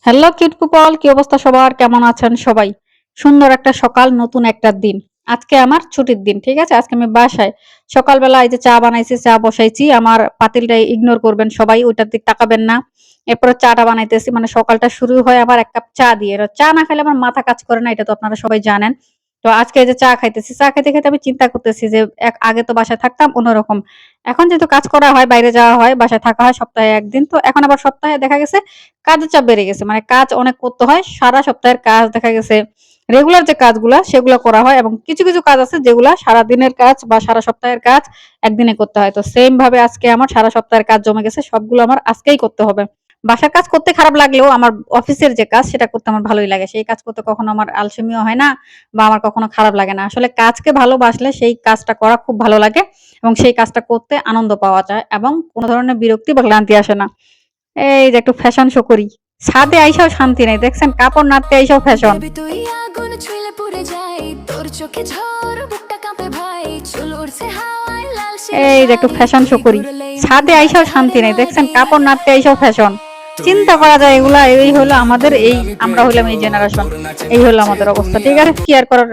Hello cute people, কি অবস্থা সবার? কেমন আছেন সবাই? সুন্দর একটা সকাল, নতুন একটা দিন। আজকে আমার ছুটির দিন, ঠিক আছে? আজকে আমি বাসায়। সকালবেলা এই যে চা বানাইছি, চা বসাইছি। আমার পাতিলটা ইগনোর করবেন সবাই, ওইটার দিকে তাকাবেন না। এরপরে চাটা বানাইতেছি, মানে সকালটা শুরু হয় আমার ১ কাপ চা দিয়ে। চা না খাইলে আমার মাথা কাজ করে না, এটা তো আপনারা সবাই জানেন। তো আজকে এই যে চা খাইতেছি। চা খাইতে, খাইতে আমি চিন্তা করতেছি যে আগে তো বাসায় থাকতাম অন্যরকম। এখন যেহেতু কাজ করা হয়, বাইরে যাওয়া হয়, বাসায় থাকা হয় সপ্তাহে ১ দিন। তো এখন আবার সপ্তাহে দেখা গেছে কাজের চাপ বেড়ে গেছে। মানে কাজ অনেক করতে হয়। সারা সপ্তাহের কাজ দেখা গেছে রেগুলার যে কাজগুলা সেগুলা করা হয় এবং কিছু, কিছু কাজ আছে যেগুলা সারাদিনের কাজ বা সারা সপ্তাহের কাজ একদিনে করতে হয়। তো সেম ভাবে আজকে আমার সারা সপ্তাহের কাজ জমে গেছে। সবগুলো আমার আজকেই করতে হবে। বাসার কাজ করতে খারাপ লাগলেও আমার অফিসের যে কাজ সেটা করতে আমার ভালোই লাগে। সেই কাজ করতে কখনো আমার আলসেমিও হয় না বা আমার কখনো খারাপ লাগে না। আসলে কাজকে ভালোবাসলে সেই কাজটা করা খুব ভালো লাগে এবং সেই কাজটা করতে আনন্দ পাওয়া যায় এবং কোন ধরনের বিরক্তি বা ক্লান্তি আসে না। এই যে একটু ফ্যাশন শো করি। ছাদে আইসাও শান্তি নাই। দেখছেন কাপড় নাড়তে আইসাও ফ্যাশন। বেবি তুই আগুন ছুঁলে পুড়ে যাই তোর চোখে ঝড় বুকটা কাঁপে ভাই চুল উড়ছে হাওয়ায় লাল শিরা এই যে একটু শাড়ি ফ্যাশন শো তুই করি। ঘুরলেই মন ছাদে বাধা আইসাও ধরে শান্তি নাই। দেখছেন মাঝে কাপড় নাড়তে আইসাও ফ্যাশন। চিন্তা করা যায় এগুলা এই হলো আমাদের আমরা হইলাম এই জেনারেশন। এই হলো আমাদের অবস্থা। ঠিক আছে? কি আর করার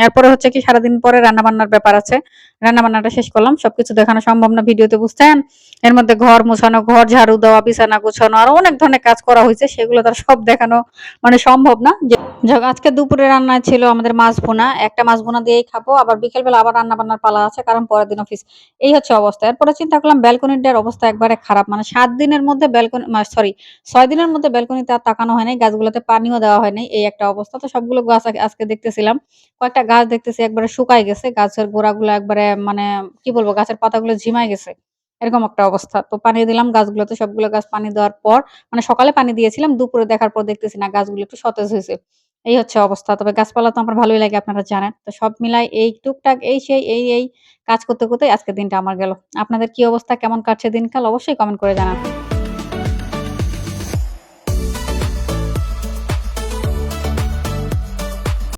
এরপরে হচ্ছে কি সারাদিন পরে রান্না-বান্নার ব্যাপার আছে। রান্না-বান্নাটা শেষ করলাম। সবকিছু দেখানো সম্ভব না ভিডিওতে বুঝছেন? এর মধ্যে ঘর মোছানো, ঘর ঝাড়ু দেওয়া, বিছানা গুছানো আরো অনেক ধরনের কাজ করা হইছে। সেগুলো তো আর সব দেখানো মানে সম্ভব না। যাক আজকে দুপুরে রান্নায় ছিল আমাদের মাছ ভুনা। একটা মাছ ভুনা দিয়েই খাবো। আবার বিকেলবেলা আবার রান্না-বান্নার পালা আছে। কারণ পরের দিন অফিস। এই হচ্ছে অবস্থা। এরপরে চিন্তা করলাম ব্যালকনিটার অবস্থা একবারে খারাপ। মানে ৭ দিনের মধ্যে ৬ দিনের মধ্যে ব্যালকনিতে আর তাকানো হয় নাই। গাছগুলোতে পানিও দেওয়া হয় নাই। এই একটা অবস্থা। তো সবগুলো গাছ আজকে দেখতেছিলাম। কয়েকটা গাছ দেখতেছি একবারে শুকায় গেছে। গাছের গোড়াগুলো একবারে মানে কি বলবো গাছের পাতাগুলো ঝিমায় গেছে। এরকম একটা অবস্থা। তো পানি দিলাম গাছগুলোতে সবগুলো গাছ পানি দেওয়ার পর মানে সকালে পানি দিয়েছিলাম। দুপুরে দেখার পর দেখতেছি না গাছগুলো একটু সতেজ হইছে। এই হচ্ছে অবস্থা। তবে গাছপালা তো আমার ভালোই লাগে আপনারা জানেন। তো সব মিলাই এই টুকটাক এই সেই এই কাজ করতে, করতে আজকের দিনটা আমার গেল। আপনাদের কি অবস্থা? কেমন কাটছে দিনকাল? অবশ্যই কমেন্ট করে জানান।